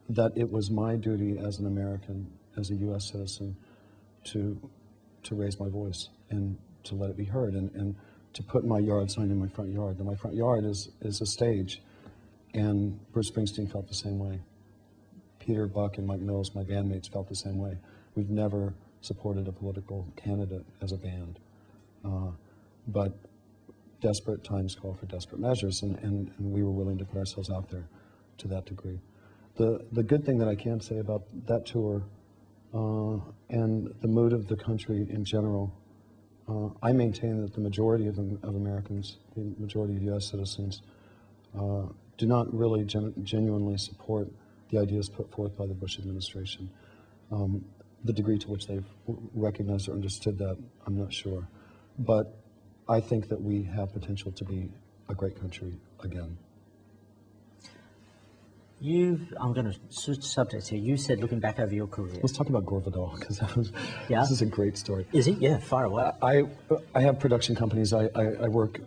that it was my duty as an American, as a U.S. citizen, to raise my voice and to let it be heard, and to put my yard sign in my front yard. And my front yard is a stage, and Bruce Springsteen felt the same way. Peter Buck and Mike Mills, my bandmates, felt the same way. We've never supported a political candidate as a band, but desperate times call for desperate measures, and we were willing to put ourselves out there to that degree. The good thing that I can say about that tour and the mood of the country in general, I maintain that the majority of Americans, the majority of U.S. citizens, do not really genuinely support the ideas put forth by the Bush administration. The degree to which they've recognized or understood that, I'm not sure. But I think that we have potential to be a great country again. I'm going to switch subjects here. You said, looking back over your career. Let's talk about Gore Vidal, because this is a great story. Is it? Yeah, far away. I have production companies. I work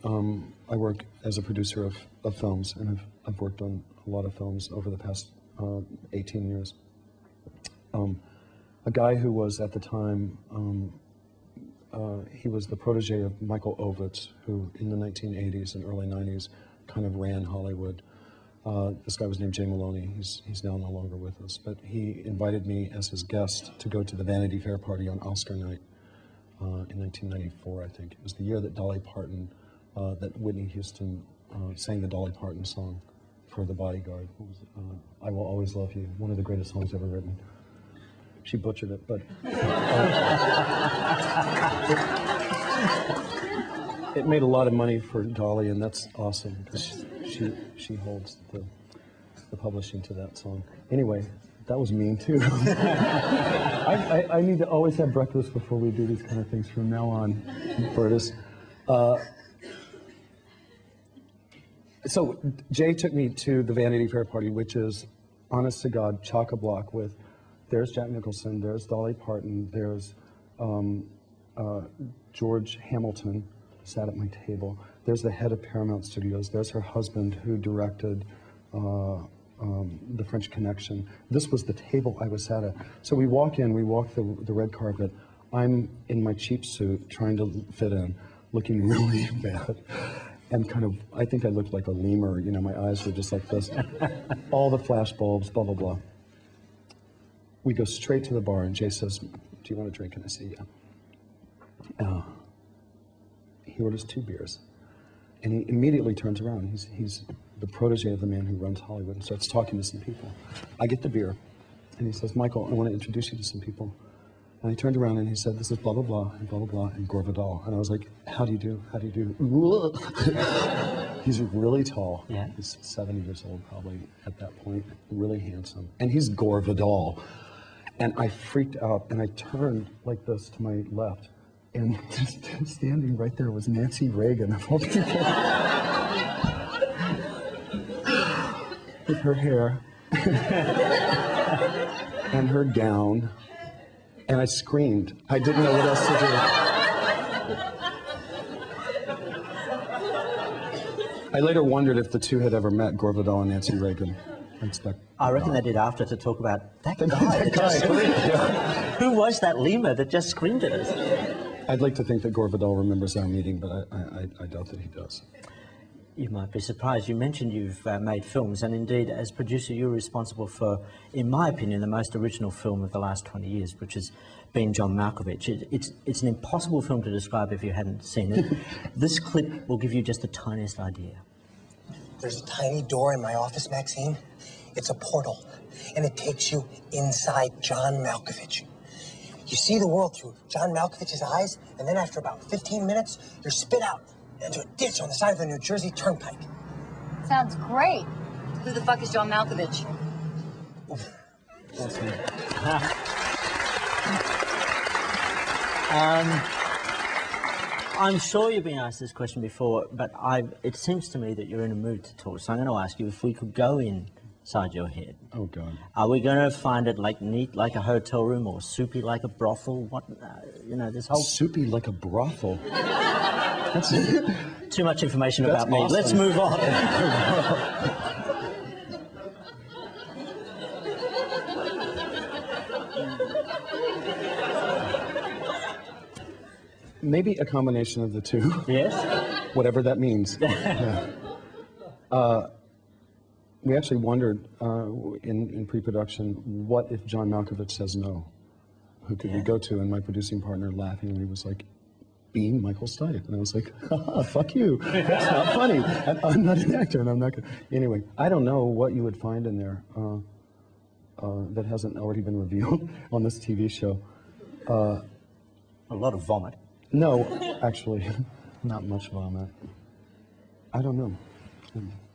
as a producer of films, and I've worked on a lot of films over the past 18 years. A guy who was at the time, he was the protege of Michael Ovitz, who in the 1980s and early 90s kind of ran Hollywood. This guy was named Jay Maloney. He's now no longer with us, but he invited me as his guest to go to the Vanity Fair party on Oscar night in 1994, I think. It was the year that Dolly Parton, that Whitney Houston sang the Dolly Parton song for The Bodyguard. What was it? I Will Always Love You, one of the greatest songs ever written. She butchered it, but it made a lot of money for Dolly, and that's awesome because she holds the publishing to that song. Anyway, that was mean too. I need to always have breakfast before we do these kind of things from now on, Bertus. So Jay took me to the Vanity Fair party, which is, honest to God, chock-a-block with, there's Jack Nicholson, there's Dolly Parton, there's George Hamilton sat at my table. There's the head of Paramount Studios. There's her husband who directed The French Connection. This was the table I was sat at. So we walk in, we walk the red carpet. I'm in my cheap suit trying to fit in, looking really bad. And kind of, I think I looked like a lemur, you know, my eyes were just like this. All the flash bulbs, blah, blah, blah. We go straight to the bar, and Jay says, "Do you want a drink?" And I say, "Yeah." He orders 2 beers, and he immediately turns around. He's the protege of the man who runs Hollywood and starts talking to some people. I get the beer, and he says, "Michael, I want to introduce you to some people." And he turned around and he said, "This is blah, blah, blah, and blah, blah, blah, and Gore Vidal." And I was like, "How do you do? How do you do?" He's really tall. Yeah. He's 70 years old probably at that point, really handsome. And he's Gore Vidal. And I freaked out, and I turned like this to my left, and just standing right there was Nancy Reagan of all people. With her hair and her gown. And I screamed. I didn't know what else to do. I later wondered if the two had ever met, Gore Vidal and Nancy Reagan. I reckon they did after to talk about that guy that just screamed. Yeah. Who was that lemur that just screamed at us? I'd like to think that Gore Vidal remembers our meeting, but I doubt that he does. You might be surprised. You mentioned you've made films, and indeed, as producer, you're responsible for, in my opinion, the most original film of the last 20 years, which has been John Malkovich. It's an impossible film to describe if you hadn't seen it. This clip will give you just the tiniest idea. There's a tiny door in my office, Maxine. It's a portal, and it takes you inside John Malkovich. You see the world through John Malkovich's eyes, and then after about 15 minutes, you're spit out into a ditch on the side of the New Jersey Turnpike. Sounds great. Who the fuck is John Malkovich? That's me. I'm sure you've been asked this question before, but it seems to me that you're in a mood to talk. So I'm going to ask you if we could go inside your head. Oh, God. Are we going to find it like neat like a hotel room, or soupy like a brothel? What, you know, this whole... Soupy like a brothel. That's too much information about me. Awesome. Let's move on. Maybe a combination of the two. Yes? Whatever that means. Yeah. We actually wondered in pre-production, what if John Malkovich says no? Who could we go to? And my producing partner laughingly was like, being Michael Stipe. And I was like, haha, fuck you. That's not funny. I'm not an actor and I'm not gonna. Anyway, I don't know what you would find in there that hasn't already been revealed on this TV show. A lot of vomit. No, actually, not much vomit. I don't know.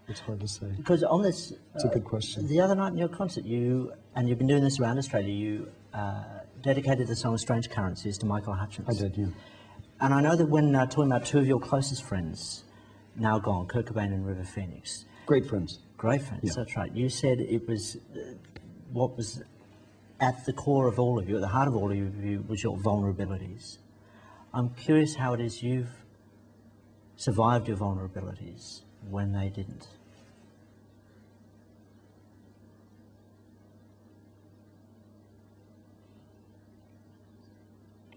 It's hard to say. Because on this... It's a good question. The other night in your concert, you've been doing this around Australia, you dedicated the song Strange Currencies to Michael Hutchence. I did, yeah. And I know that when talking about two of your closest friends, now gone, Kurt Cobain and River Phoenix. Great friends. Great friends, Yeah. that's right. You said it was what was at the core of all of you, at the heart of all of you, was your vulnerabilities. I'm curious how it is you've survived your vulnerabilities when they didn't.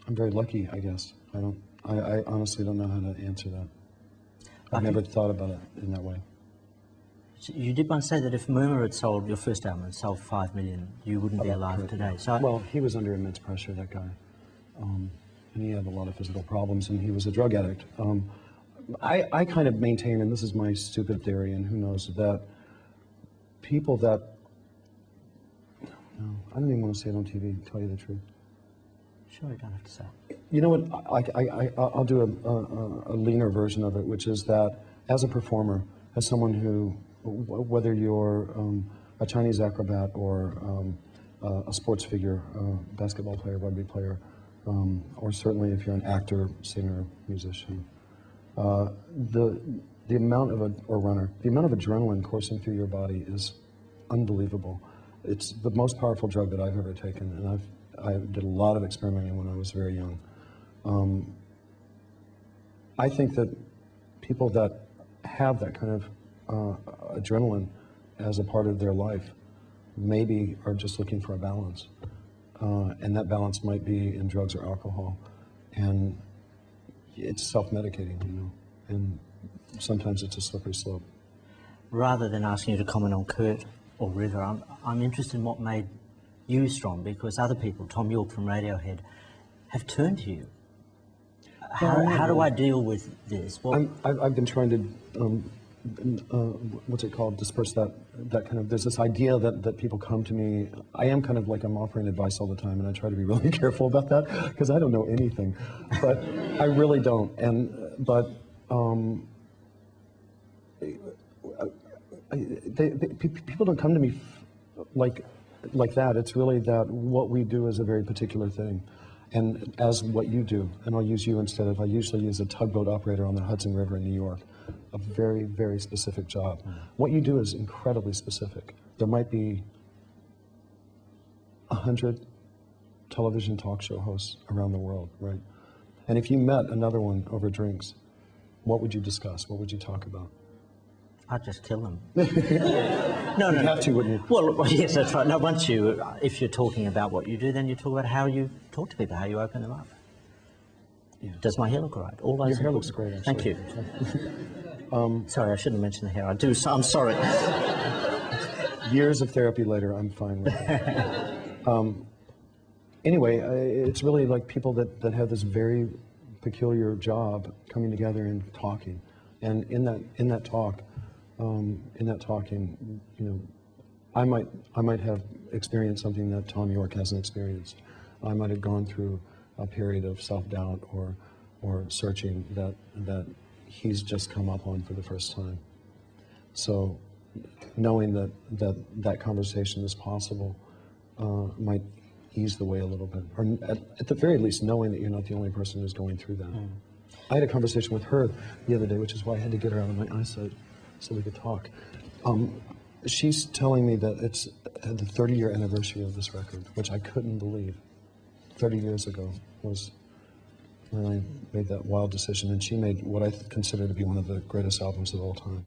I'm very lucky, I guess. I honestly don't know how to answer that. I've never thought about it in that way. You did once say that if Murmur had sold, your first album had sold 5 million, you wouldn't be alive today. So well, he was under immense pressure, that guy. And he had a lot of physical problems, and he was a drug addict. I kind of maintain, and this is my stupid theory, and who knows, that people that... No, I don't even want to say it on TV, to tell you the truth. Sure, you don't have to say it. You know what, I'll do a leaner version of it, which is that as a performer, as someone who, whether you're a Chinese acrobat or a sports figure, basketball player, rugby player, or certainly if you're an actor, singer, musician, the amount of, or runner, the amount of adrenaline coursing through your body is unbelievable. It's the most powerful drug that I've ever taken, and I did a lot of experimenting when I was very young. I think that people that have that kind of adrenaline as a part of their life maybe are just looking for a balance. And that balance might be in drugs or alcohol. And it's self-medicating, you know, and sometimes it's a slippery slope. Rather than asking you to comment on Kurt or River, I'm interested in what made you strong, because other people, Tom York from Radiohead, have turned to you. How do I deal with this? I've been trying to, what's it called, disperse that kind of, there's this idea that people come to me. I am kind of like, I'm offering advice all the time, and I try to be really careful about that, because I don't know anything. But I really don't. But people don't come to me like that. It's really that what we do is a very particular thing. And as what you do, and I'll use you instead of, I usually use a tugboat operator on the Hudson River in New York, a very, very specific job. What you do is incredibly specific. There might be 100 television talk show hosts around the world, right? And if you met another one over drinks, what would you discuss? What would you talk about? I'd just kill them. No. You'd have to, wouldn't you? Well, yes, that's right. No, if you're talking about what you do, then you talk about how you talk to people, how you open them up. Yeah. Does my hair look all right? All those Your hair looks great, actually. Thank you. Sorry, I shouldn't mention the hair. I do, I'm sorry. Years of therapy later, I'm fine with it. Anyway, it's really like people that have this very peculiar job coming together and talking. And in that talking, you know, I might have experienced something that Tom York hasn't experienced. I might have gone through a period of self-doubt or searching that he's just come up on for the first time. So knowing that conversation is possible might ease the way a little bit, or at the very least knowing that you're not the only person who's going through that. I had a conversation with her the other day, which is why I had to get her out of my eyesight so we could talk. She's telling me that it's the 30-year anniversary of this record, which I couldn't believe. 30 years ago was when I made that wild decision, and she made what I consider to be one of the greatest albums of all time.